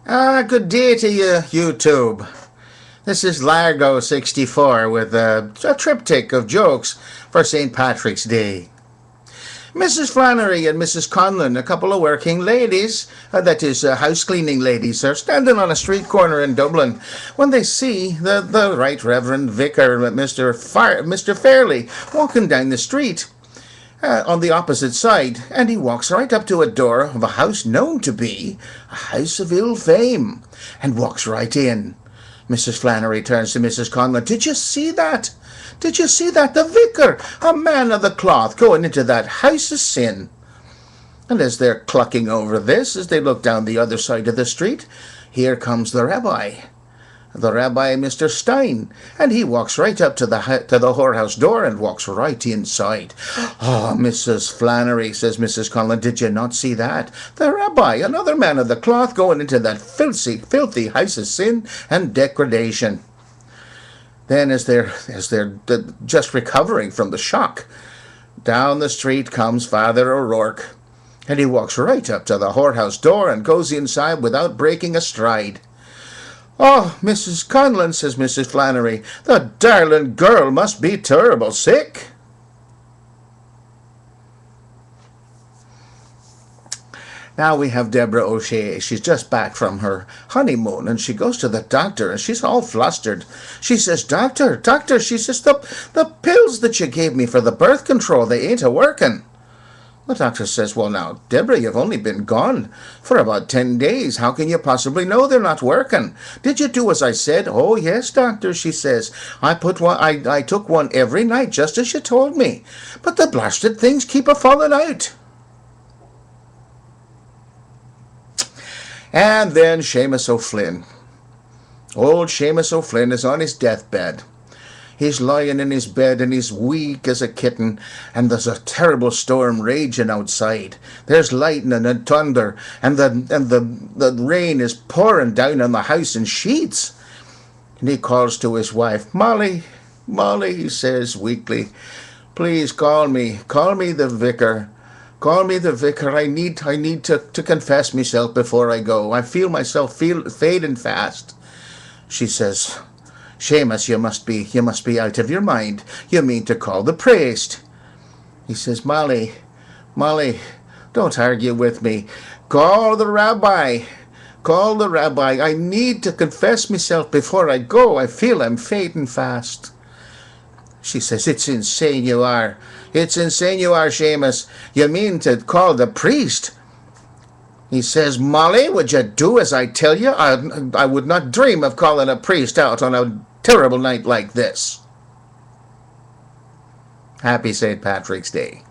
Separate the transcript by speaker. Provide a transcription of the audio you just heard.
Speaker 1: Good day to you, YouTube. This is Largo64 with a triptych of jokes for St. Patrick's Day. Mrs. Flannery and Mrs. Conlon, a couple of working ladies, that is, house cleaning ladies, are standing on a street corner in Dublin when they see the Right Reverend Vicar, Mr. Fairley, walking down the street. On the opposite side, and he walks right up to a door of a house known to be a house of ill fame, and walks right in. Mrs. Flannery turns to Mrs. Conlon. Did you see that? Did you see that? The vicar, a man of the cloth, going into that house of sin. And as they're clucking over this, as they look down the other side of the street, here comes the rabbi, Mr. Stein, and he walks right up to the whorehouse door and walks right inside. Oh, Mrs. Flannery, says Mrs. Conlon, did you not see that? The rabbi, another man of the cloth, going into that filthy house of sin and degradation. Then, as they're just recovering from the shock, down the street comes Father O'Rourke, and he walks right up to the whorehouse door and goes inside without breaking a stride. Oh, Mrs. Conlon, says Mrs. Flannery, the darling girl must be terrible sick. Now we have Deborah O'Shea. She's just back from her honeymoon, and she goes to the doctor, and she's all flustered. She says, Doctor, she says, the pills that you gave me for the birth control, they ain't a-working. The doctor says, well, now, Deborah, you've only been gone for about 10 days. How can you possibly know they're not working? Did you do as I said? Oh, yes, doctor, she says. I took one every night, just as you told me. But the blasted things keep a-falling out. And then Seamus O'Flynn. Old Seamus O'Flynn is on his deathbed. He's lying in his bed and he's weak as a kitten, and there's a terrible storm raging outside. There's lightning and thunder, and the rain is pouring down on the house in sheets. And he calls to his wife, Molly, he says weakly, please call me the vicar. Call me the vicar. I need to confess myself before I go. I feel myself fading fast. She says, Seamus, you must be out of your mind. You mean to call the priest. He says, Molly, don't argue with me. Call the rabbi. I need to confess myself before I go. I feel I'm fading fast. She says, it's insane you are. Seamus. You mean to call the priest? He says, Molly, would you do as I tell you? I would not dream of calling a priest out on a terrible night like this. Happy St. Patrick's Day.